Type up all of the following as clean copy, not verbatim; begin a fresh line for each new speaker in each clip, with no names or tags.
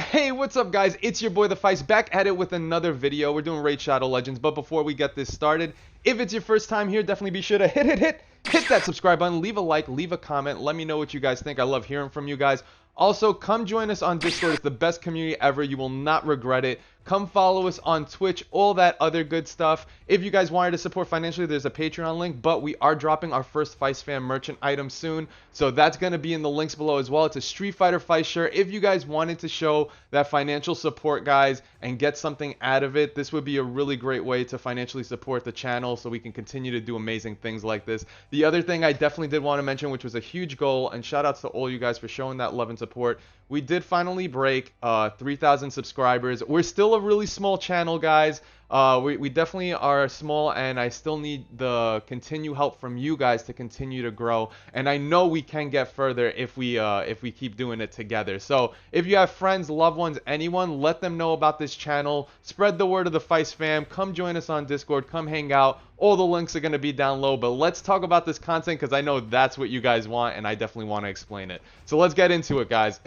Hey, what's up guys? It's your boy the Fice back at it with another video. We're doing Raid Shadow Legends, but before we get this started, if it's your first time here, definitely be sure to hit that subscribe button, leave a like, leave a comment, let me know what you guys think. I love hearing from you guys. Also, come join us on Discord. It's the best community ever. You will not regret it. Come follow us on Twitch, all that other good stuff. If you guys wanted to support financially, there's a Patreon link, but we are dropping our first Fice Fam merchant item soon, so that's going to be in the links below as well. It's a Street Fighter Fice shirt. If you guys wanted to show that financial support, guys, and get something out of it, this would be a really great way to financially support the channel so we can continue to do amazing things like this. The other thing I definitely did want to mention, which was a huge goal, and shout outs to all you guys for showing that love and support, we did finally break 3,000 subscribers. We're still a really small channel, guys. We definitely are small, and I still need the continued help from you guys to continue to grow. And I know we can get further if we keep doing it together. So if you have friends, loved ones, anyone, let them know about this channel. Spread the word of the Fice Fam. Come join us on Discord. Come hang out. All the links are going to be down low. But let's talk about this content because I know that's what you guys want, and I definitely want to explain it. So let's get into it, guys.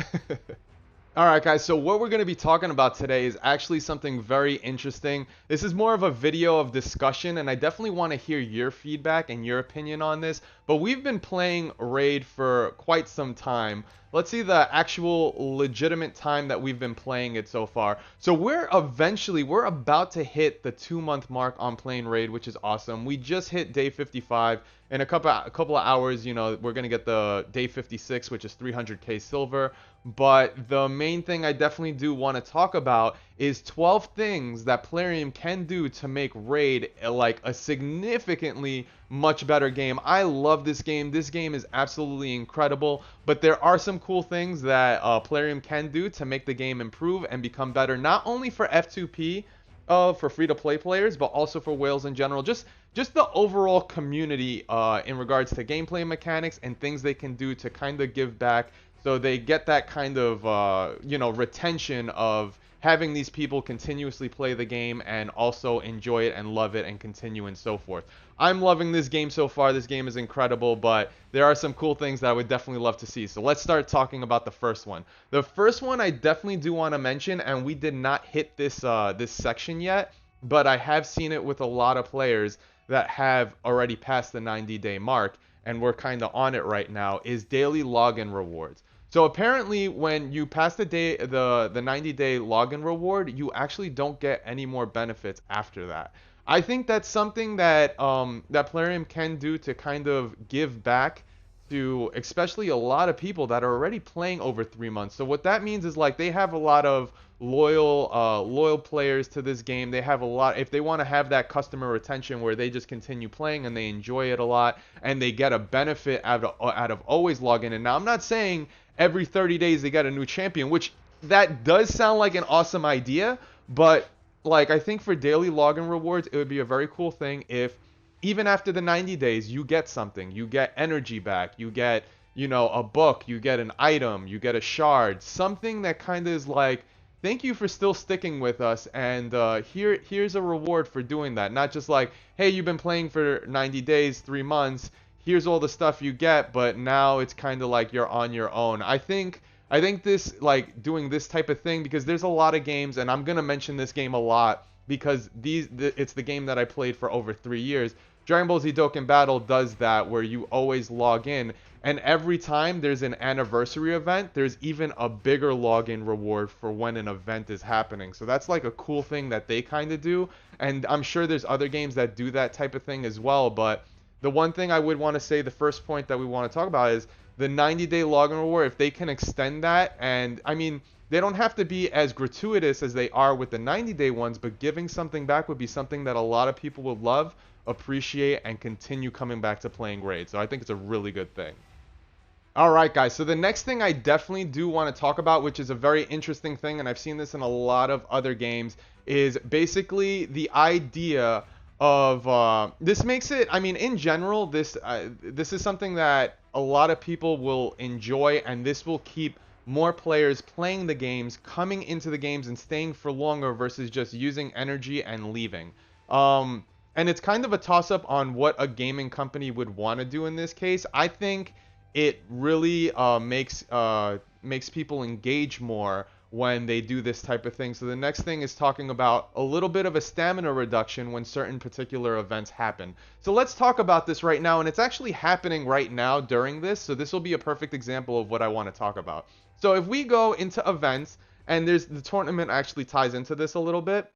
Alright guys, so what we're going to be talking about today is actually something very interesting. This is more of a video of discussion, and I definitely want to hear your feedback and your opinion on this. But we've been playing Raid for quite some time. Let's see the actual legitimate time that we've been playing it so far. So we're about to hit the 2-month mark on playing Raid, which is awesome. We just hit day 55. In a couple of hours, you know, we're going to get the day 56, which is 300k silver. But the main thing I definitely do want to talk about is 12 things that Plarium can do to make Raid like a significantly much better game. I love this game. This game is absolutely incredible, but there are some cool things that Plarium can do to make the game improve and become better, not only for F2P, for free-to-play players, but also for whales in general. Just the overall community in regards to gameplay mechanics and things they can do to kind of give back, so they get that kind of you know, retention of having these people continuously play the game and also enjoy it and love it and continue and so forth. I'm loving this game so far. This game is incredible, but there are some cool things that I would definitely love to see. So let's start talking about the first one. The first one I definitely do want to mention, and we did not hit this this section yet, but I have seen it with a lot of players that have already passed the 90-day mark, and we're kind of on it right now, is daily login rewards. So apparently when you pass the 90-day login reward, you actually don't get any more benefits after that. I think that's something that that Plarium can do to kind of give back to especially a lot of people that are already playing over 3 months. So what that means is, like, they have a lot of loyal players to this game. They have a lot, if they want to have that customer retention where they just continue playing and they enjoy it a lot and they get a benefit out of always logging in. Now, I'm not saying every 30 days they get a new champion, which that does sound like an awesome idea, but like, I think for daily login rewards, it would be a very cool thing if even after the 90 days, you get something. You get energy back. You get, you know, a book. You get an item. You get a shard. Something that kind of is like, thank you for still sticking with us, and here's a reward for doing that. Not just like, hey, you've been playing for 90 days, 3 months. Here's all the stuff you get, but now it's kind of like you're on your own. I think this, like, doing this type of thing, because there's a lot of games, and I'm gonna mention this game a lot because it's the game that I played for over 3 years. Dragon Ball Z Dokkan Battle does that, where you always log in, and every time there's an anniversary event, there's even a bigger login reward for when an event is happening. So that's like a cool thing that they kind of do, and I'm sure there's other games that do that type of thing as well. But the one thing I would want to say, the first point that we want to talk about, is the 90-day login reward. If they can extend that, and I mean, they don't have to be as gratuitous as they are with the 90-day ones, but giving something back would be something that a lot of people would love, appreciate, and continue coming back to playing Raid. So I think it's a really good thing. Alright guys, so the next thing I definitely do want to talk about, which is a very interesting thing, and I've seen this in a lot of other games, is basically the idea of this makes it, I mean, in general, this is something that a lot of people will enjoy, and this will keep more players playing the games, coming into the games, and staying for longer versus just using energy and leaving. And it's kind of a toss-up on what a gaming company would want to do in this case. I think it really makes people engage more when they do this type of thing. So the next thing is talking about a little bit of a stamina reduction when certain particular events happen. So let's talk about this right now, and it's actually happening right now during this, so this will be a perfect example of what I want to talk about. So if we go into events, and there's the tournament actually ties into this a little bit,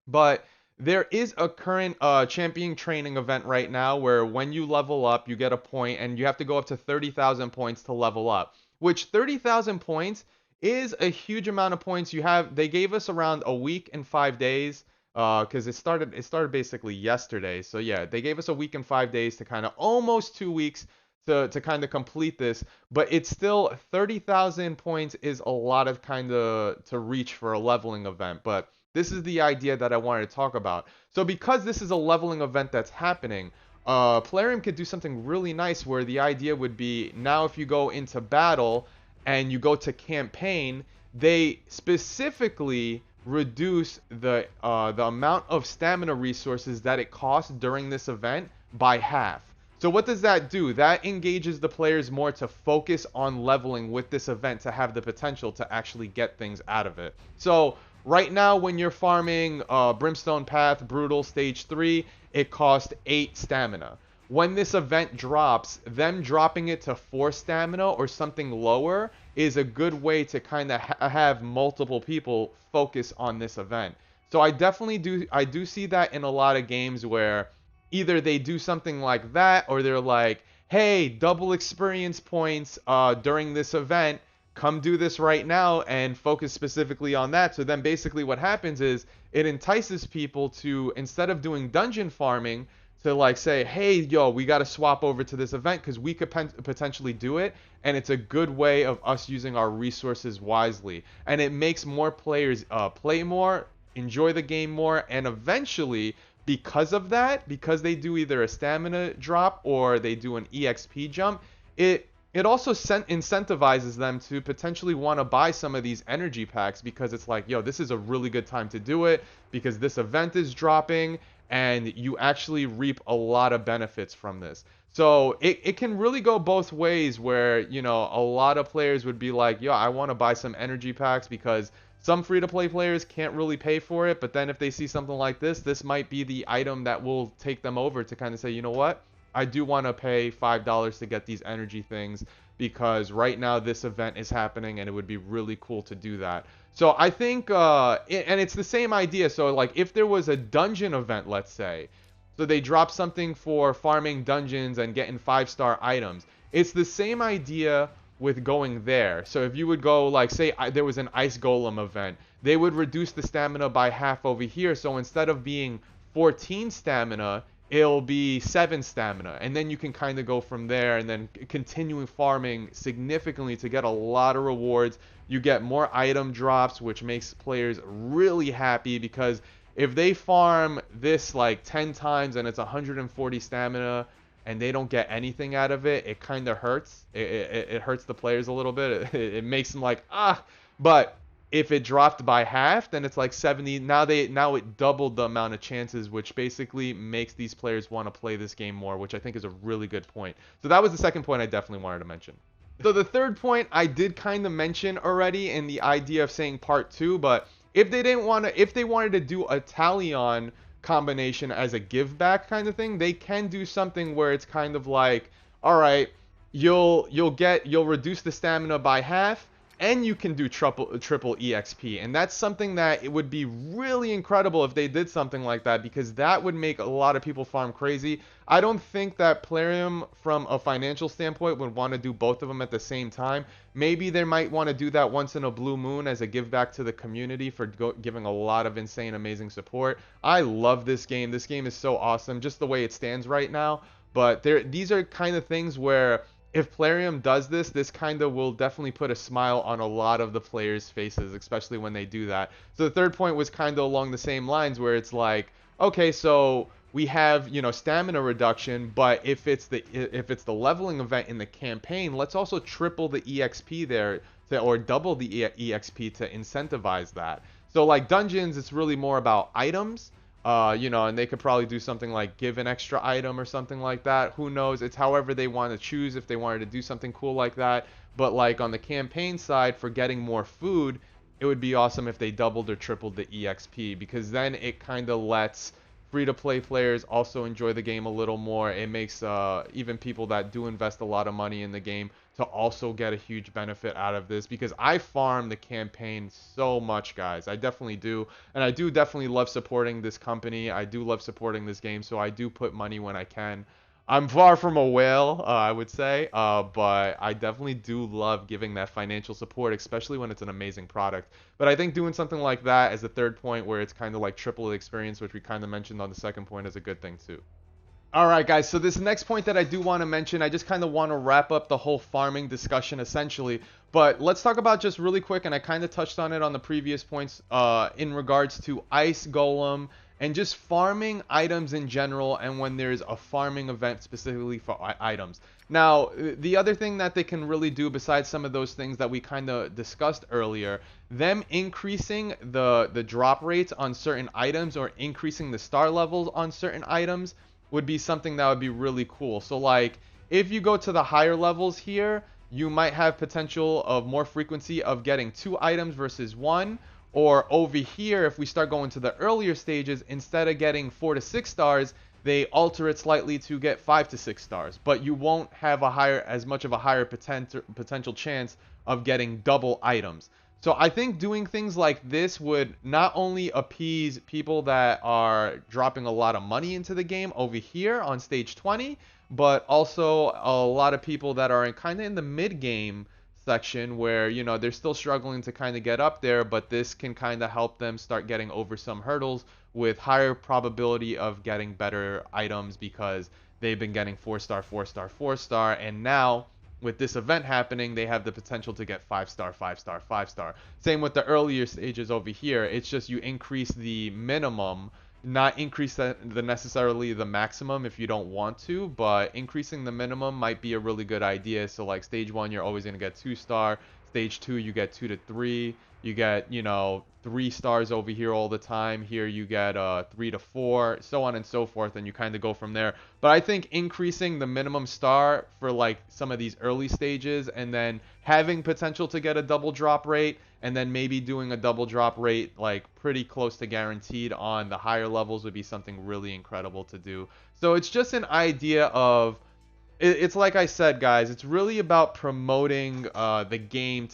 but there is a current champion training event right now where when you level up, you get a point, and you have to go up to 30,000 points to level up. Which 30,000 points is a huge amount of points. They gave us around a week and 5 days, because it started basically yesterday. So yeah, they gave us a week and 5 days to kind of almost 2 weeks to kind of complete this, but it's still 30,000 points is a lot of kind of to reach for a leveling event. But this is the idea that I wanted to talk about. So because this is a leveling event that's happening, Plarium could do something really nice where the idea would be now if you go into battle and you go to campaign, they specifically reduce the amount of stamina resources that it costs during this event by half. So what does that do? That engages the players more to focus on leveling with this event to have the potential to actually get things out of it. So right now when you're farming Brimstone Path Brutal Stage 3, it costs 8 stamina. When this event drops, them dropping it to 4 stamina or something lower is a good way to kind of have multiple people focus on this event. So I do see that in a lot of games where either they do something like that or they're like, hey, double experience points during this event, come do this right now and focus specifically on that. So then basically what happens is it entices people to, instead of doing dungeon farming, to like say, hey, yo, we got to swap over to this event because we could potentially do it, and it's a good way of us using our resources wisely, and it makes more players play more, enjoy the game more, and eventually, because of that, because they do either a stamina drop or they do an EXP jump, it also incentivizes them to potentially want to buy some of these energy packs, because it's like, yo, this is a really good time to do it because this event is dropping and you actually reap a lot of benefits from this. So it can really go both ways where, you know, a lot of players would be like, yo, I want to buy some energy packs because some free-to-play players can't really pay for it, but then if they see something like this might be the item that will take them over to kind of say, you know what? I do want to pay $5 to get these energy things because right now this event is happening and it would be really cool to do that. So I think, and it's the same idea. So like if there was a dungeon event, let's say, so they drop something for farming dungeons and getting 5-star items. It's the same idea with going there. So if you would go, like, say there was an ice golem event, they would reduce the stamina by half over here. So instead of being 14 stamina, it'll be 7 stamina, and then you can kind of go from there and then continuing farming significantly to get a lot of rewards. You get more item drops, which makes players really happy, because if they farm this like 10 times and it's 140 stamina and they don't get anything out of it, it kind of hurts. It hurts the players a little bit. It makes them like, ah. But if it dropped by half, then it's like 70. Now it doubled the amount of chances, which basically makes these players want to play this game more, which I think is a really good point. So that was the second point I definitely wanted to mention. So the third point I did kind of mention already in the idea of saying part 2, but if they wanted to do a Talion combination as a give back kind of thing, they can do something where it's kind of like, all right, you'll reduce the stamina by half, and you can do triple EXP. And that's something that it would be really incredible if they did something like that, because that would make a lot of people farm crazy. I don't think that Plarium, from a financial standpoint, would want to do both of them at the same time. Maybe they might want to do that once in a blue moon as a give back to the community for giving a lot of insane, amazing support. I love this game. This game is so awesome, just the way it stands right now. But these are kind of things where, if Plarium does this kind of will definitely put a smile on a lot of the players' faces, especially when they do that. So the third point was kind of along the same lines, where it's like, okay, so we have, you know, stamina reduction, but if it's the leveling event in the campaign, let's also triple the EXP there or double the EXP to incentivize that. So like dungeons, it's really more about items. You know, and they could probably do something like give an extra item or something like that. Who knows? It's however they want to choose, if they wanted to do something cool like that. But like on the campaign side, for getting more food, it would be awesome if they doubled or tripled the EXP, because then it kind of lets free-to-play players also enjoy the game a little more. It makes even people that do invest a lot of money in the game to also get a huge benefit out of this, because I farm the campaign so much, guys. I definitely do, and I do definitely love supporting this company. I do love supporting this game, so I do put money when I can. I'm far from a whale, I would say, but I definitely do love giving that financial support, especially when it's an amazing product. But I think doing something like that as a third point, where it's kind of like triple the experience, which we kind of mentioned on the second point, is a good thing too. All right, guys, so this next point that I do want to mention, I just kind of want to wrap up the whole farming discussion essentially. But let's talk about just really quick, and I kind of touched on it on the previous points in regards to Ice Golem and just farming items in general, and when there's a farming event specifically for items. Now, the other thing that they can really do besides some of those things that we kind of discussed earlier, them increasing the drop rates on certain items or increasing the star levels on certain items would be something that would be really cool. So like if you go to the higher levels here, you might have potential of more frequency of getting 2 items versus 1. Or over here, if we start going to the earlier stages, instead of getting 4 to 6 stars, they alter it slightly to get 5 to 6 stars. But you won't have as much of a higher potential chance of getting double items. So I think doing things like this would not only appease people that are dropping a lot of money into the game over here on stage 20, but also a lot of people that are kind of in the mid game section where, you know, they're still struggling to kind of get up there, but this can kind of help them start getting over some hurdles with higher probability of getting better items, because they've been getting 4-star, 4-star, 4-star, and now with this event happening, they have the potential to get 5-star, 5-star, 5-star. Same with the earlier stages over here. It's just you increase the minimum, not increase the necessarily the maximum if you don't want to, but increasing the minimum might be a really good idea. So like stage 1, you're always going to get 2-star. Stage 2, you get 2 to 3. You get, you know, 3 stars over here all the time. Here you get 3 to 4, so on and so forth, and you kind of go from there. But I think increasing the minimum star for like some of these early stages, and then having potential to get a double drop rate, and then maybe doing a double drop rate like pretty close to guaranteed on the higher levels would be something really incredible to do. So it's just an idea of, it's like I said, guys, it's really about promoting the game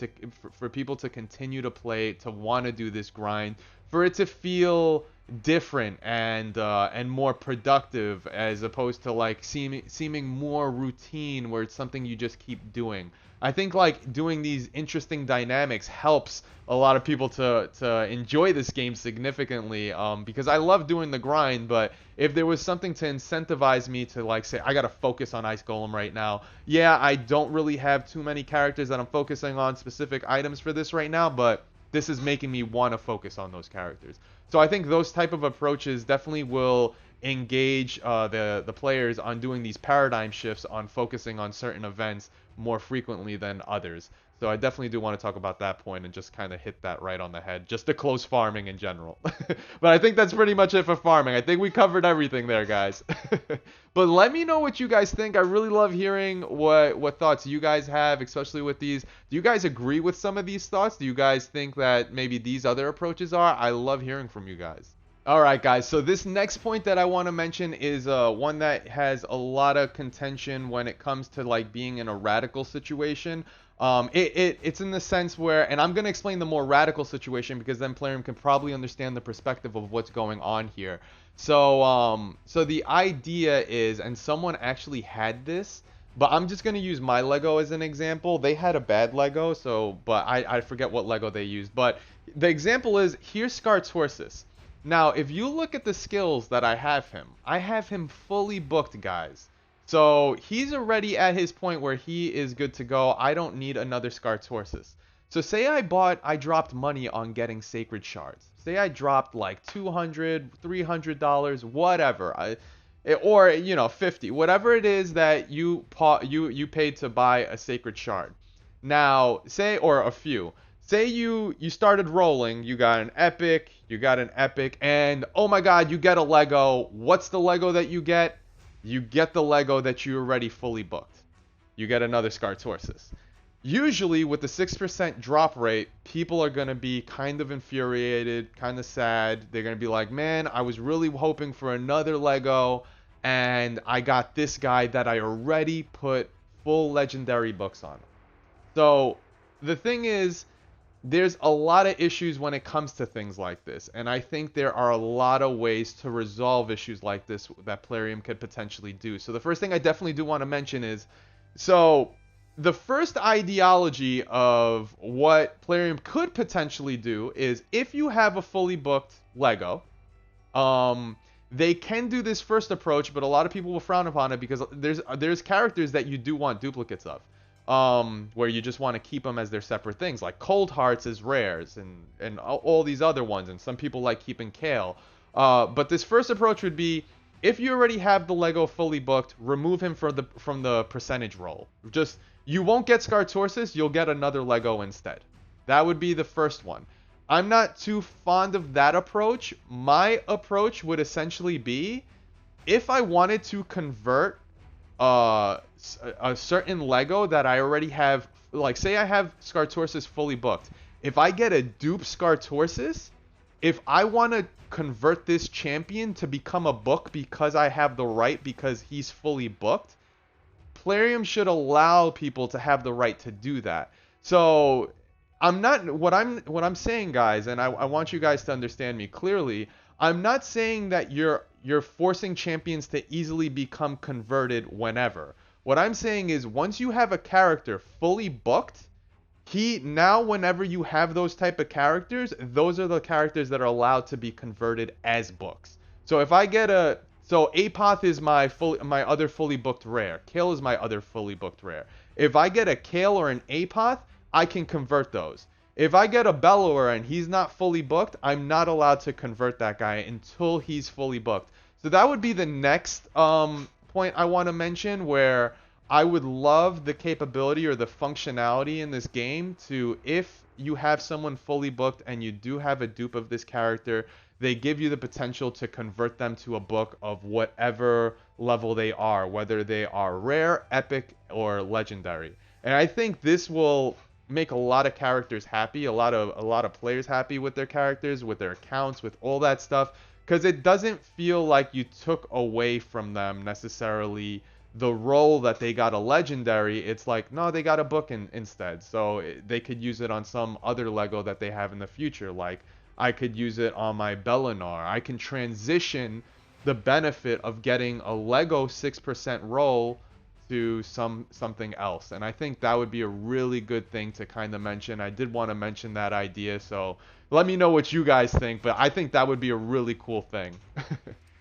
for people to continue to play, to want to do this grind, for it to feel different and more productive, as opposed to like seeming more routine where it's something you just keep doing. I think like doing these interesting dynamics helps a lot of people to enjoy this game significantly, because I love doing the grind, but if there was something to incentivize me to like say I gotta focus on Ice Golem right now, yeah, I don't really have too many characters that I'm focusing on specific items for this right now, but this is making me want to focus on those characters. So I think those type of approaches definitely will engage the players on doing these paradigm shifts on focusing on certain events more frequently than others. So I definitely do want to talk about that point and just kind of hit that right on the head, just to close farming in general. But I think that's pretty much it for farming. I think we covered everything there, guys. But let me know what you guys think. I really love hearing what thoughts you guys have, especially with these. Do you guys agree with some of these thoughts? Do you guys think that maybe these other approaches are? I love hearing from you guys. All right, guys, so this next point that I want to mention is one that has a lot of contention when it comes to like being in a radical situation. It's in the sense where, and I'm going to explain the more radical situation because then Plarium can probably understand the perspective of what's going on here. So the idea is, and someone actually had this, but I'm just going to use my Lego as an example. They had a bad Lego, but I forget what Lego they used. But the example is, here's Scartorsus. Now, if you look at the skills that I have him fully booked, guys. So he's already at his point where he is good to go. I don't need another Scartorsus. So say I dropped money on getting Sacred Shards. Say I dropped like $200, $300, whatever. Or, you know, 50, whatever it is that you paid to buy a Sacred Shard. Now, say, or a few. Say you started rolling, you got an epic, and oh my god, you get a Lego. What's the Lego that you get? You get the Lego that you already fully booked. You get another Scartorsus. Usually with the 6% drop rate, people are going to be kind of infuriated, kind of sad. They're going to be like, man, I was really hoping for another Lego, and I got this guy that I already put full legendary books on. So the thing is, there's a lot of issues when it comes to things like this, and I think there are a lot of ways to resolve issues like this that Plarium could potentially do. So the first thing I definitely do want to mention is, so the first ideology of what Plarium could potentially do is if you have a fully booked Lego, um, they can do this first approach, but a lot of people will frown upon it because there's characters that you do want duplicates of. Where you just want to keep them as their separate things, like Cold Hearts is rares, and all these other ones, and some people like keeping Kale. But this first approach would be, if you already have the Lego fully booked, remove him from the percentage roll. Just, you won't get Scartorsus, you'll get another Lego instead. That would be the first one. I'm not too fond of that approach. My approach would essentially be, if I wanted to convert a certain Lego that I already have, like say I have Scartorsus fully booked. If I get a dupe Scartorsus, if I want to convert this champion to become a book because I have the right, because he's fully booked, Plarium should allow people to have the right to do that. So I'm not, what I'm saying, guys, and I want you guys to understand me clearly. I'm not saying that you're forcing champions to easily become converted whenever. What I'm saying is, once you have a character fully booked, now whenever you have those type of characters, those are the characters that are allowed to be converted as books. So if I get so Apoth is my other fully booked rare. Kale is my other fully booked rare. If I get a Kale or an Apoth, I can convert those. If I get a Bellower and he's not fully booked, I'm not allowed to convert that guy until he's fully booked. So that would be the next point I want to mention, where I would love the capability or the functionality in this game to, if you have someone fully booked and you do have a dupe of this character, they give you the potential to convert them to a book of whatever level they are, whether they are rare, epic, or legendary. And I think this will make a lot of characters happy, a lot of players happy with their characters, with their accounts, with all that stuff, because it doesn't feel like you took away from them necessarily the role that they got a legendary. It's like, no, they got a book instead, so they could use it on some other Lego that they have in the future. Like, I could use it on my Bellinar. I can transition the benefit of getting a Lego 6% roll to something else, and I think that would be a really good thing to kind of mention. I did want to mention that idea, so let me know what you guys think, but I think that would be a really cool thing.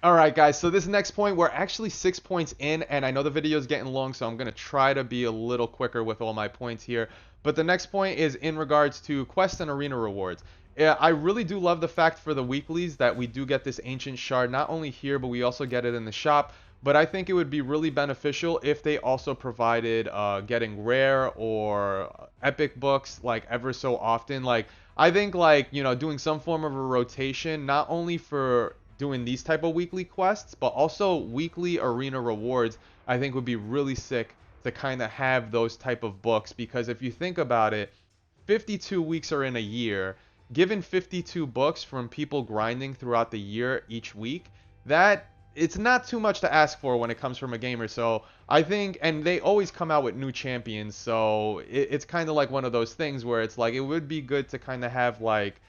Alright guys, so this next point, we're actually 6 points in, and I know the video is getting long, so I'm going to try to be a little quicker with all my points here. But the next point is in regards to quest and arena rewards. I really do love the fact for the weeklies that we do get this ancient shard, not only here, but we also get it in the shop. But I think it would be really beneficial if they also provided getting rare or epic books like ever so often. Like, I think, like, you know, doing some form of a rotation, not only for doing these type of weekly quests, but also weekly arena rewards, I think would be really sick to kind of have those type of books. Because if you think about it, 52 weeks are in a year. Given 52 books from people grinding throughout the year each week, that it's not too much to ask for when it comes from a gamer. So I think, and they always come out with new champions, so it's kind of like one of those things where it's like, it would be good to kind of have like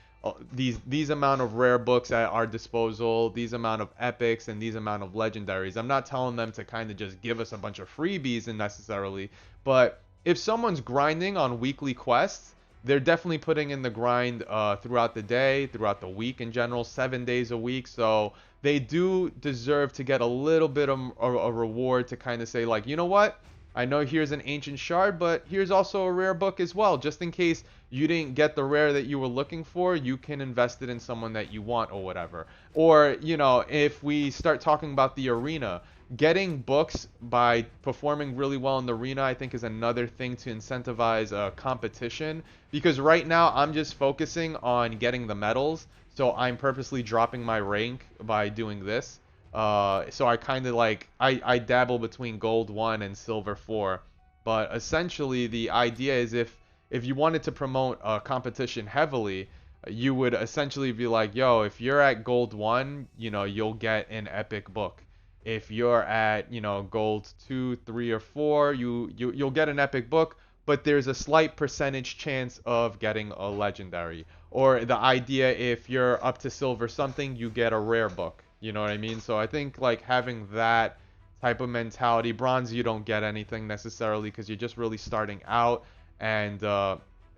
these amount of rare books at our disposal, these amount of epics, and these amount of legendaries. I'm not telling them to kind of just give us a bunch of freebies and necessarily, but if someone's grinding on weekly quests, they're definitely putting in the grind throughout the day, throughout the week in general, 7 days a week. So they do deserve to get a little bit of a reward to kind of say, like, you know what? I know here's an ancient shard, but here's also a rare book as well. Just in case you didn't get the rare that you were looking for, you can invest it in someone that you want or whatever. Or, you know, if we start talking about the arena, getting books by performing really well in the arena, I think, is another thing to incentivize competition. Because right now I'm just focusing on getting the medals, so I'm purposely dropping my rank by doing this. So I kind of like, I dabble between gold 1 and silver 4. But essentially, the idea is if you wanted to promote a competition heavily, you would essentially be like, yo, if you're at gold 1, you know, you'll get an epic book. If you're at, you know, gold 2, 3, or 4, you'll get an epic book, but there's a slight percentage chance of getting a legendary. Or the idea, if you're up to silver something, you get a rare book. You know what I mean? So I think like having that type of mentality, bronze you don't get anything necessarily because you're just really starting out, and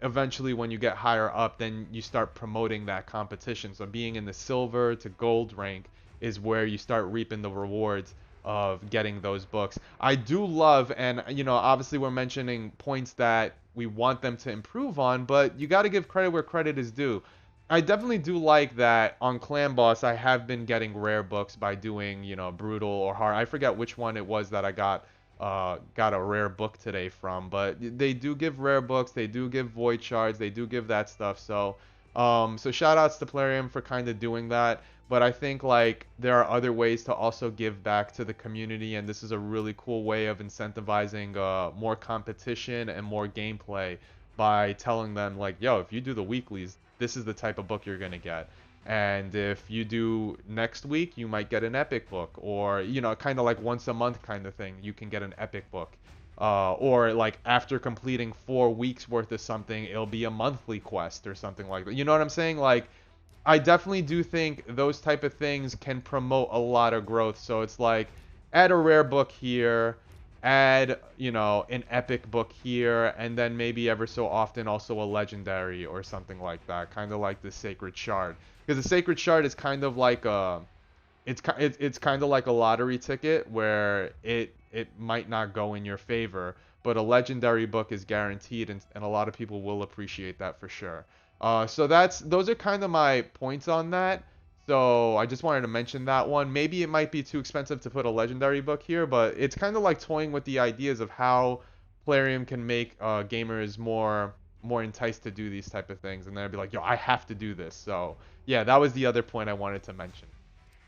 eventually when you get higher up, then you start promoting that competition. So being in the silver to gold rank is where you start reaping the rewards of getting those books. I do love, and you know, obviously we're mentioning points that we want them to improve on, but you got to give credit where credit is due. I definitely do like that on Clan Boss I have been getting rare books by doing, you know, brutal or hard. I forget which one it was that I got a rare book today from, but they do give rare books, they do give void shards, they do give that stuff. So so shout outs to Plarium for kind of doing that. But I think like there are other ways to also give back to the community, and this is a really cool way of incentivizing more competition and more gameplay by telling them like, yo, if you do the weeklies, this is the type of book you're gonna get. And if you do next week, you might get an epic book, or you know, kind of like once a month kind of thing. You can get an epic book, or like after completing 4 weeks worth of something, it'll be a monthly quest or something like that. You know what I'm saying? Like, I definitely do think those type of things can promote a lot of growth. So it's like, add a rare book here, add, you know, an epic book here, and then maybe ever so often also a legendary or something like that, kind of like the Sacred Shard. Because the Sacred Shard is kind of like a, it's kind of like a lottery ticket where it might not go in your favor, but a legendary book is guaranteed, and a lot of people will appreciate that for sure. So those are kind of my points on that. So I just wanted to mention that one. Maybe it might be too expensive to put a legendary book here, but it's kind of like toying with the ideas of how Plarium can make gamers more enticed to do these type of things, and then I'd be like, yo, I have to do this. So yeah, that was the other point I wanted to mention.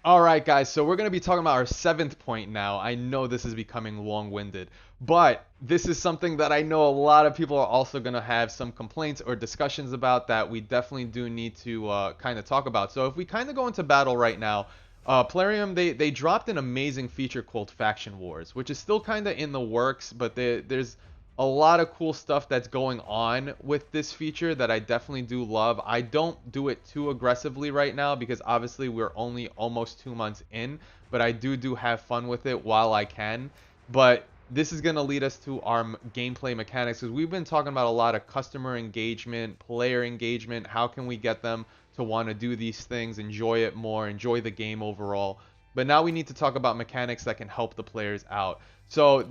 All right, guys, so we're going to be talking about our 7th point now. I know this is becoming long-winded, but this is something that I know a lot of people are also going to have some complaints or discussions about that we definitely do need to kind of talk about. So if we kind of go into battle right now, Plarium, they dropped an amazing feature called Faction Wars, which is still kind of in the works, but there's a lot of cool stuff that's going on with this feature that I definitely do love. I don't do it too aggressively right now because obviously we're only almost 2 months in, but I do have fun with it while I can. But this is going to lead us to our gameplay mechanics, because we've been talking about a lot of customer engagement, player engagement. How can we get them to want to do these things, enjoy it more, enjoy the game overall? But now we need to talk about mechanics that can help the players out. So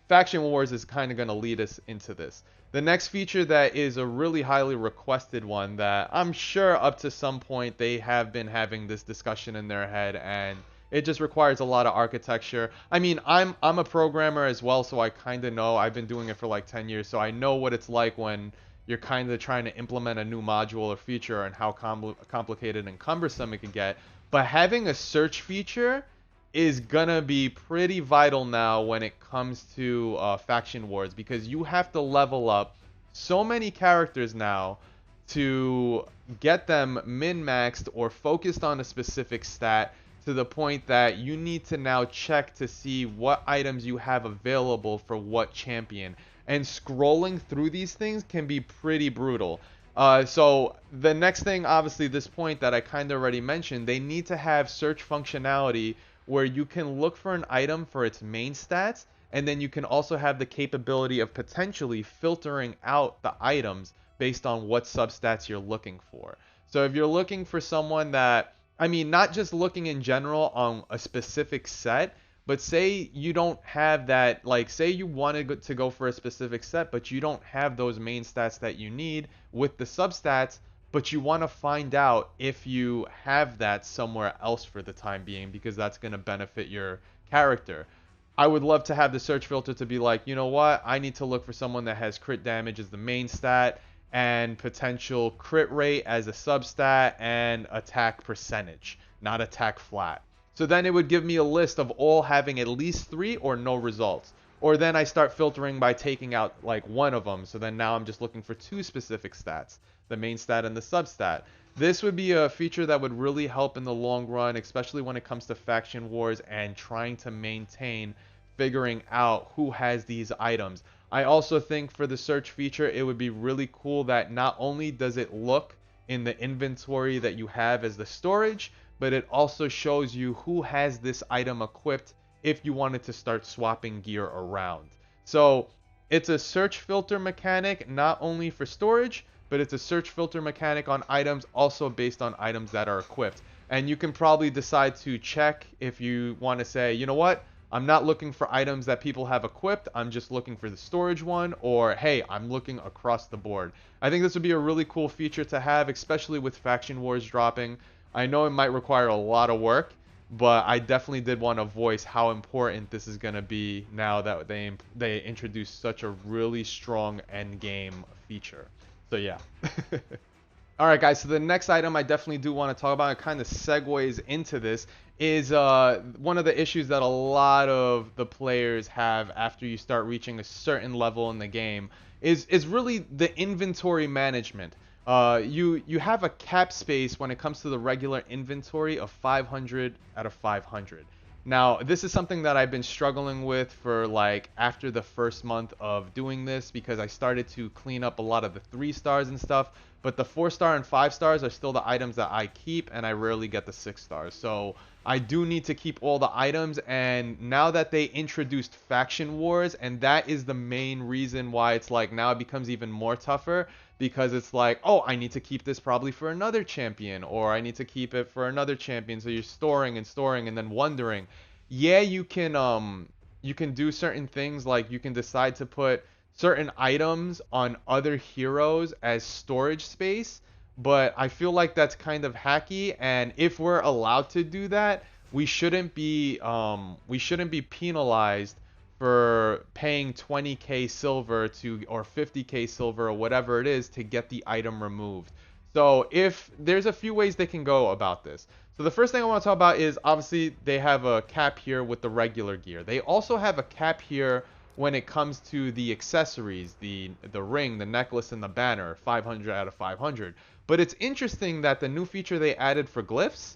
Faction Wars is kind of going to lead us into this. The next feature that is a really highly requested one that I'm sure up to some point they have been having this discussion in their head, and it just requires a lot of architecture. I mean, I'm a programmer as well, so I kind of know. I've been doing it for like 10 years, so I know what it's like when you're kind of trying to implement a new module or feature and how complicated and cumbersome it can get. But having a search feature is gonna be pretty vital now when it comes to Faction Wars, because you have to level up so many characters now to get them min-maxed or focused on a specific stat, to the point that you need to now check to see what items you have available for what champion. And scrolling through these things can be pretty brutal. So the next thing, obviously, this point that I kind of already mentioned, they need to have search functionality where you can look for an item for its main stats, and then you can also have the capability of potentially filtering out the items based on what substats you're looking for. So if you're looking for someone that, I mean, not just looking in general on a specific set, but say you don't have that, like say you wanted to go for a specific set, but you don't have those main stats that you need with the substats, but you want to find out if you have that somewhere else for the time being, because that's going to benefit your character. I would love to have the search filter to be like, you know what, I need to look for someone that has crit damage as the main stat, and potential crit rate as a substat, and attack percentage, not attack flat. So then it would give me a list of all having at least 3 or no results. or then I start filtering by taking out like one of them. So then now I'm just looking for two specific stats, the main stat and the substat. This would be a feature that would really help in the long run, especially when it comes to faction wars and trying to maintain figuring out who has these items. I also think for the search feature, it would be really cool that not only does it look in the inventory that you have as the storage, but it also shows you who has this item equipped if you wanted to start swapping gear around. So it's a search filter mechanic, not only for storage, but it's a search filter mechanic on items also based on items that are equipped. And you can probably decide to check if you want to say, you know what, I'm not looking for items that people have equipped, I'm just looking for the storage one, or hey, I'm looking across the board. I think this would be a really cool feature to have, especially with faction wars dropping. I know it might require a lot of work, but I definitely did want to voice how important this is going to be now that they introduced such a really strong end game feature. So yeah. Alright guys, so the next item I definitely do want to talk about, it kind of segues into this, is one of the issues that a lot of the players have after you start reaching a certain level in the game is really the inventory management. You have a cap space when it comes to the regular inventory of 500 out of 500. Now, this is something that I've been struggling with for like after the first month of doing this, because I started to clean up a lot of the 3 stars and stuff, but the 4 star and 5 stars are still the items that I keep, and I rarely get the 6 stars. So I do need to keep all the items, and now that they introduced faction wars, and that is the main reason why it's like now it becomes even more tougher, because it's like, oh, I need to keep this probably for another champion, or I need to keep it for another champion. So you're storing and storing and then wondering. Yeah, you can do certain things, like you can decide to put certain items on other heroes as storage space, but I feel like that's kind of hacky, and if we're allowed to do that, we shouldn't be penalized for paying 20k silver to, or 50k silver or whatever it is, to get the item removed. So if there's a few ways they can go about this. So the first thing I want to talk about is, obviously they have a cap here with the regular gear. They also have a cap here when it comes to the accessories, the ring, the necklace, and the banner, 500 out of 500. But it's interesting that the new feature they added for glyphs,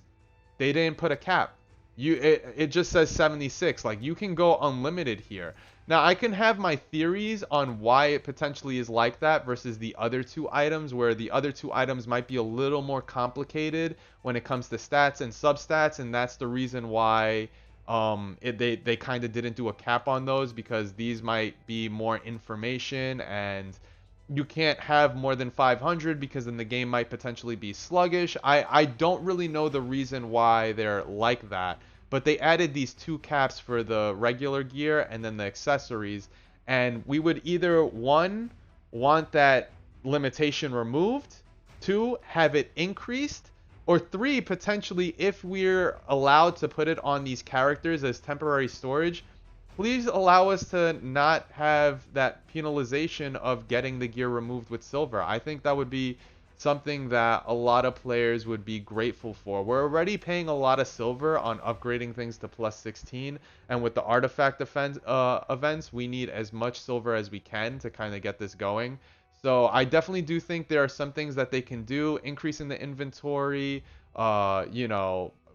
they didn't put a cap. It just says 76. Like, you can go unlimited here. Now, I can have my theories on why it potentially is like that versus the other 2 items, where the other 2 items might be a little more complicated when it comes to stats and substats, and that's the reason why they kind of didn't do a cap on those, because these might be more information, and you can't have more than 500 because then the game might potentially be sluggish. I don't really know the reason why they're like that, but they added these 2 caps for the regular gear and then the accessories, and we would either, 1, want that limitation removed, 2, have it increased, or 3, potentially, if we're allowed to put it on these characters as temporary storage, please allow us to not have that penalization of getting the gear removed with silver. I think that would be something that a lot of players would be grateful for. We're already paying a lot of silver on upgrading things to plus 16, and with the artifact events, we need as much silver as we can to kind of get this going. So I definitely do think there are some things that they can do, increasing the inventory,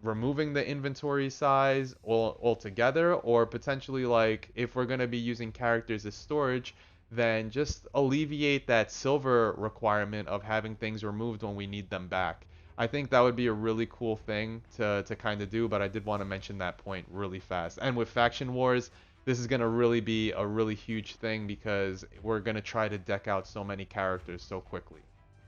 removing the inventory size altogether, or potentially, like, if we're going to be using characters as storage, then just alleviate that silver requirement of having things removed when we need them back. I think that would be a really cool thing to kind of do, but I did want to mention that point really fast. And with faction wars, this is going to really be a really huge thing, because we're going to try to deck out so many characters so quickly.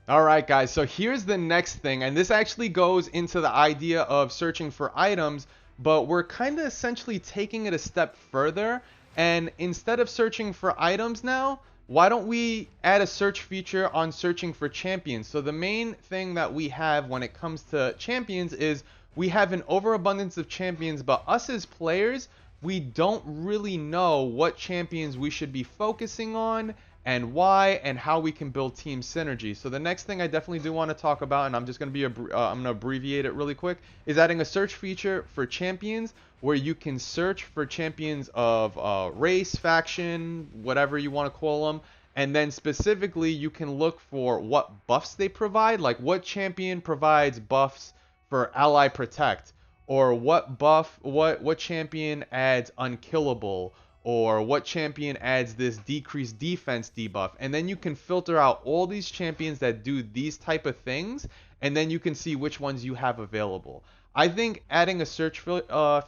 Alright guys, so here's the next thing, and this actually goes into the idea of searching for items, but we're kind of essentially taking it a step further, and instead of searching for items now, why don't we add a search feature on searching for champions? So the main thing that we have when it comes to champions is we have an overabundance of champions, but us as players, we don't really know what champions we should be focusing on and why, and how we can build team synergy. So the next thing I definitely do want to talk about, and I'm just going to I'm going to abbreviate it really quick, is adding a search feature for champions where you can search for champions of race, faction, whatever you want to call them, and then specifically you can look for what buffs they provide, like what champion provides buffs for ally protect, or what champion adds unkillable, or what champion adds this decreased defense debuff. And then you can filter out all these champions that do these type of things, and then you can see which ones you have available. I think adding a search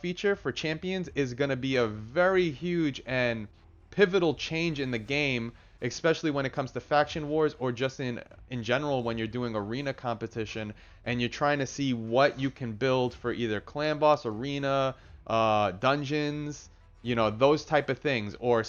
feature for champions is going to be a very huge and pivotal change in the game, especially when it comes to faction wars, or just in general when you're doing arena competition and you're trying to see what you can build for either clan boss, arena, dungeons, you know, those type of things. Or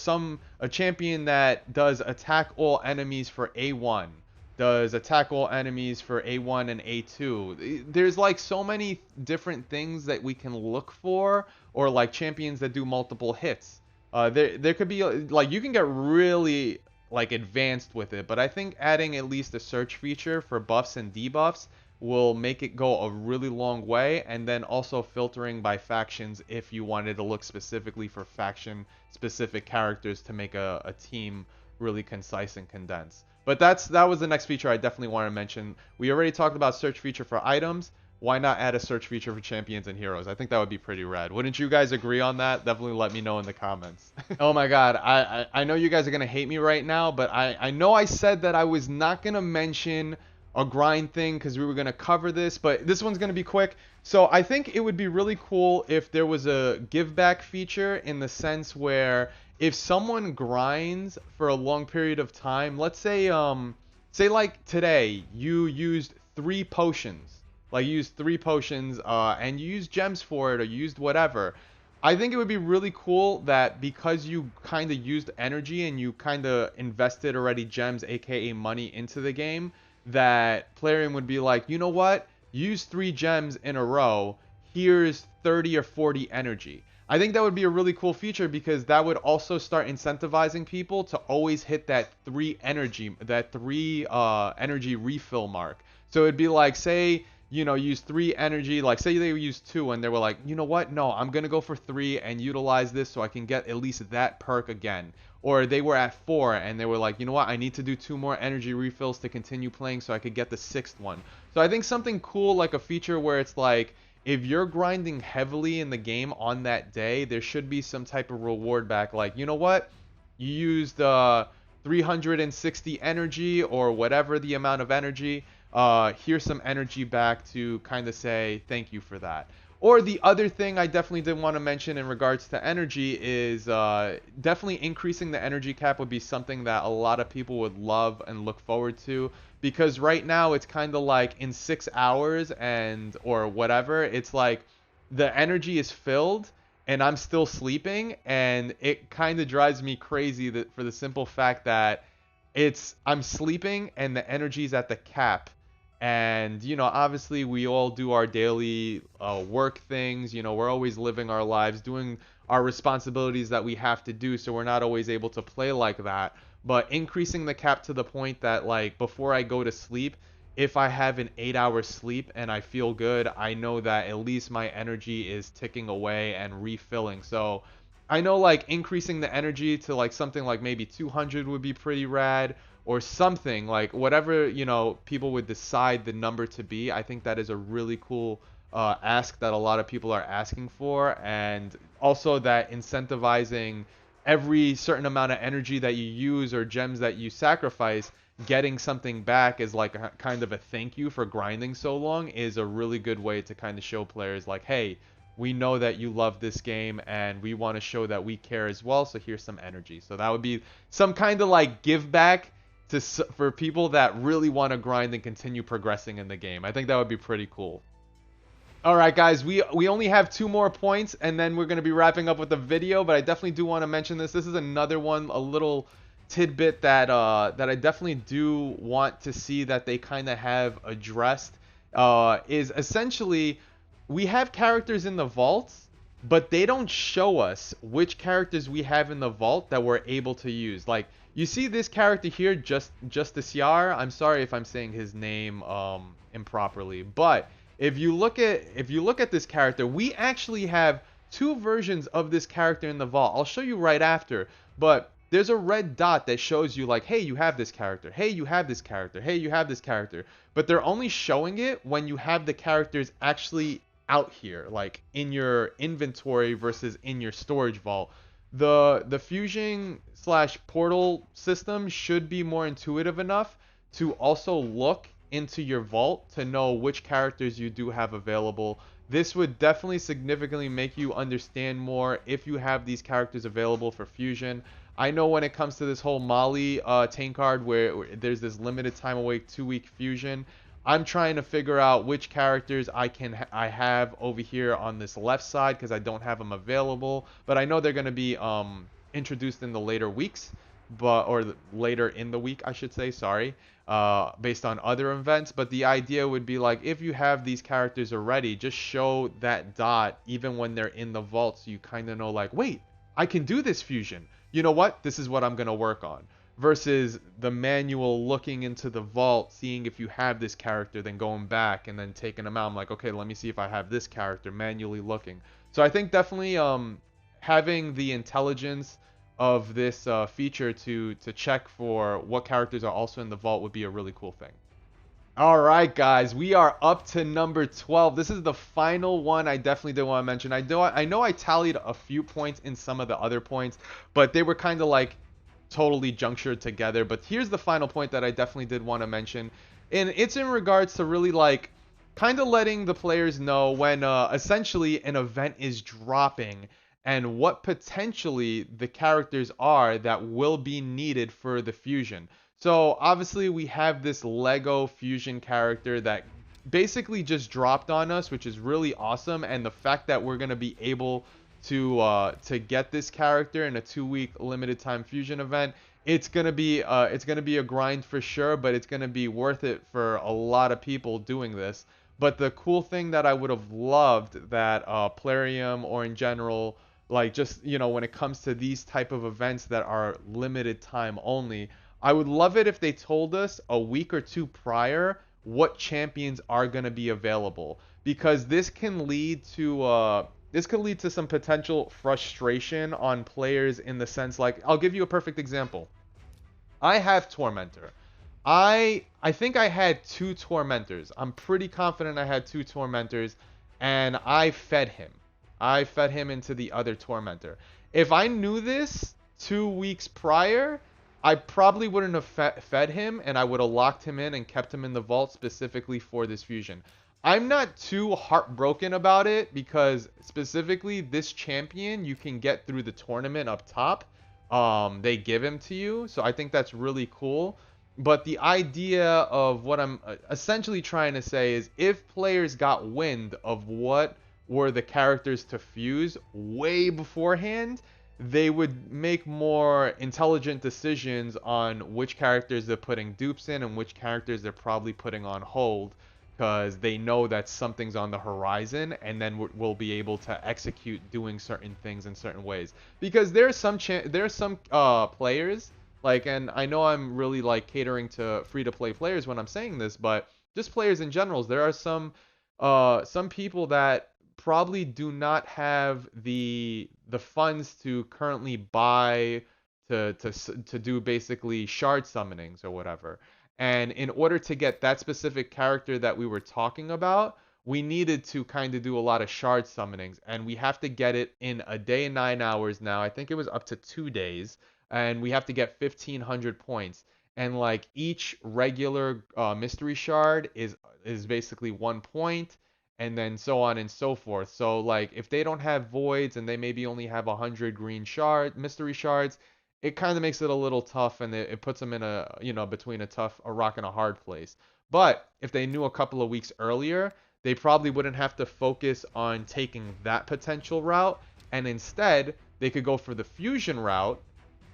a champion that does attack all enemies for A1, does attack all enemies for A1 and A2. There's like so many different things that we can look for, or like champions that do multiple hits. There could be like, you can get really like advanced with it, but I think adding at least a search feature for buffs and debuffs will make it go a really long way. And then also filtering by factions if you wanted to look specifically for faction specific characters to make a team really concise and condensed. But that was the next feature I definitely want to mention. We already talked about search feature for items. Why not add a search feature for champions and heroes? I think that would be pretty rad. Wouldn't you guys agree on that? Definitely let me know in the comments. Oh my god, I know you guys are going to hate me right now, but I know I said that I was not going to mention a grind thing because we were going to cover this, but this one's going to be quick. So I think it would be really cool if there was a give back feature, in the sense where if someone grinds for a long period of time, let's say like today you used 3 potions. Like, you used 3 potions, and you used gems for it, or used whatever. I think it would be really cool that because you kind of used energy and you kind of invested already gems, aka money, into the game, that Plarium would be like, you know what? Use 3 gems in a row. Here's 30 or 40 energy. I think that would be a really cool feature, because that would also start incentivizing people to always hit that 3 energy refill mark. So it'd be like, say, you know, use 3 energy, like say they used 2 and they were like, you know what, no, I'm gonna go for 3 and utilize this so I can get at least that perk again. Or they were at 4 and they were like, you know what, I need to do 2 more energy refills to continue playing so I could get the 6th one. So I think something cool, like a feature where it's like, if you're grinding heavily in the game on that day, there should be some type of reward back, like, you know what, you used 360 energy or whatever the amount of energy, here's some energy back to kind of say thank you for that. Or the other thing I definitely did want to mention in regards to energy is definitely increasing the energy cap would be something that a lot of people would love and look forward to, because right now it's kind of like in 6 hours or whatever, it's like the energy is filled and I'm still sleeping, and it kind of drives me crazy that, for the simple fact that I'm sleeping and the energy's at the cap. And, you know, obviously we all do our daily work things. You know, we're always living our lives, doing our responsibilities that we have to do. So we're not always able to play like that. But increasing the cap to the point that, like, before I go to sleep, if I have an 8-hour sleep and I feel good, I know that at least my energy is ticking away and refilling. So I know, like, increasing the energy to like something like maybe 200 would be pretty rad, or something like whatever, you know, people would decide the number to be. I think that is a really cool ask that a lot of people are asking for. And also that incentivizing every certain amount of energy that you use or gems that you sacrifice, getting something back as like a kind of a thank you for grinding so long, is a really good way to kind of show players like, hey, we know that you love this game and we want to show that we care as well, so here's some energy. So that would be some kind of like give back for people that really want to grind and continue progressing in the game. I think that would be pretty cool. All right, guys, we only have 2 more points and then we're going to be wrapping up with the video, but I definitely do want to mention this. This is another one, a little tidbit that that I definitely do want to see that they kind of have addressed, is essentially we have characters in the vaults but they don't show us which characters we have in the vault that we're able to use. Like, you see this character here, Justiciar. I'm sorry if I'm saying his name improperly, but if you look at this character, we actually have two versions of this character in the vault. I'll show you right after, but there's a red dot that shows you like, hey, you have this character. Hey, you have this character. Hey, you have this character. But they're only showing it when you have the characters actually out here, like in your inventory versus in your storage vault. The fusion slash portal system should be more intuitive enough to also look into your vault to know which characters you do have available. This would definitely significantly make you understand more if you have these characters available for fusion. I know when it comes to this whole Molly tank card where there's this limited time awake 2-week fusion, I'm trying to figure out which characters I have over here on this left side because I don't have them available. But I know they're going to be introduced in the later weeks, later in the week, I should say. Sorry, based on other events. But the idea would be like, if you have these characters already, just show that dot even when they're in the vault, so you kind of know like, wait, I can do this fusion. You know what? This is what I'm going to work on. Versus the manual looking into the vault, seeing if you have this character, then going back and then taking them out. I'm like, okay, let me see if I have this character, manually looking. So I think definitely having the intelligence of this feature to check for what characters are also in the vault would be a really cool thing. All right, guys, we are up to number 12. This is the final one I definitely did want to mention. I know I tallied a few points in some of the other points, but they were kind of like totally junctured together. But here's the final point that I definitely did want to mention, and it's in regards to really like kind of letting the players know when essentially an event is dropping and what potentially the characters are that will be needed for the fusion. So obviously we have this Lego fusion character that basically just dropped on us, which is really awesome. And the fact that we're gonna be able to get this character in a 2-week limited time fusion event, it's gonna be a grind for sure, but it's gonna be worth it for a lot of people doing this. But the cool thing that I would have loved that Plarium or in general, like just when it comes to these type of events that are limited time only, I would love it if they told us a week or two prior what champions are going to be available, because this could lead to some potential frustration on players in the sense, like, I'll give you a perfect example. I have Tormentor. I think I had 2 Tormentors. I'm pretty confident I had 2 Tormentors, and I fed him. I fed him into the other Tormentor. If I knew this 2 weeks prior, I probably wouldn't have fed him, and I would have locked him in and kept him in the vault specifically for this fusion. I'm not too heartbroken about it because specifically this champion you can get through the tournament up top. They give him to you, so I think that's really cool. But the idea of what I'm essentially trying to say is, if players got wind of what were the characters to fuse way beforehand, they would make more intelligent decisions on which characters they're putting dupes in and which characters they're probably putting on hold, because they know that something's on the horizon, and then we'll be able to execute doing certain things in certain ways. Because there's some players, like, and I know I'm really like catering to free-to-play players when I'm saying this, but just players in general, there are some people that probably do not have the funds to currently buy to do basically shard summonings or whatever. And in order to get that specific character that we were talking about, we needed to kind of do a lot of shard summonings, and we have to get it in a day and 9 hours now. I think it was up to 2 days, and we have to get 1,500 points. And like each regular mystery shard is basically 1 point, and then so on and so forth. So like if they don't have voids and they maybe only have 100 green mystery shards, it kind of makes it a little tough, and it puts them in between a rock and a hard place. But if they knew a couple of weeks earlier, they probably wouldn't have to focus on taking that potential route, and instead they could go for the fusion route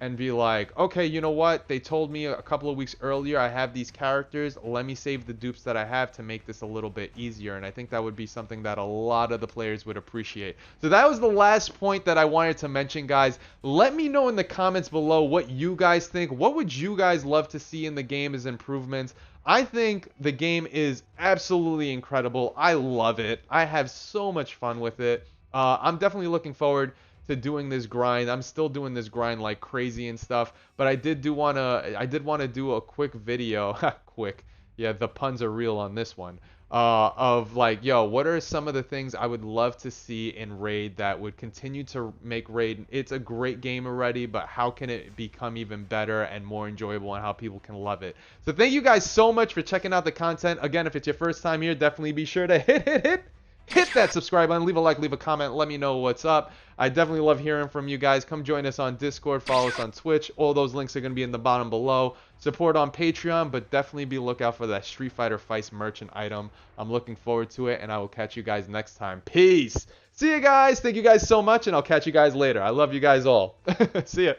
and be like, okay, you know what? They told me a couple of weeks earlier I have these characters. Let me save the dupes that I have to make this a little bit easier. And I think that would be something that a lot of the players would appreciate. So that was the last point that I wanted to mention, guys. Let me know in the comments below what you guys think. What would you guys love to see in the game as improvements? I think the game is absolutely incredible. I love it. I have so much fun with it. I'm definitely looking forward to doing this grind. I'm still doing this grind like crazy and stuff, but I did want to do a quick video. Quick. Yeah, the puns are real on this one. Of like, yo, what are some of the things I would love to see in Raid that would continue to make Raid, it's a great game already, but how can it become even better and more enjoyable, and how people can love it. So thank you guys so much for checking out the content. Again, if it's your first time here, definitely be sure to hit that subscribe button, leave a like, leave a comment, let me know what's up. I definitely love hearing from you guys. Come join us on Discord, follow us on Twitch. All those links are going to be in the bottom below. Support on Patreon, but definitely be lookout for that Street Fighter Fice merchant item. I'm looking forward to it, and I will catch you guys next time. Peace. See you guys. Thank you guys so much, and I'll catch you guys later. I love you guys all. See ya.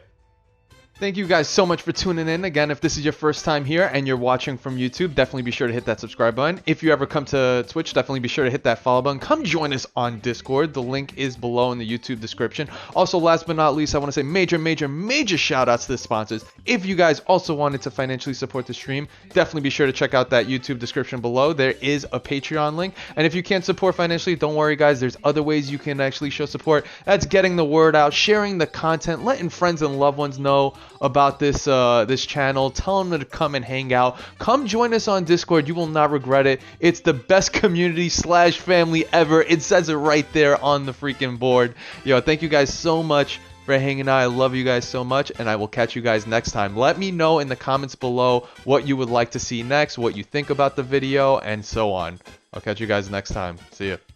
Thank you guys so much for tuning in. Again, if this is your first time here and you're watching from YouTube, definitely be sure to hit that subscribe button. If you ever come to Twitch, definitely be sure to hit that follow button. Come join us on Discord. The link is below in the YouTube description. Also, last but not least, I want to say major shout outs to the sponsors. If you guys also wanted to financially support the stream, definitely be sure to check out that YouTube description below. There is a Patreon link. And if you can't support financially, don't worry guys, there's other ways you can actually show support. That's getting the word out, sharing the content, letting friends and loved ones know about this this channel. Tell them to come and hang out. Come join us on Discord. You will not regret it. It's the best community / family ever. It says it right there on the freaking board. Yo, thank you guys so much for hanging out. I love you guys so much, and I will catch you guys next time. Let me know in the comments below what you would like to see next, what you think about the video, and so on. I'll catch you guys next time. See ya.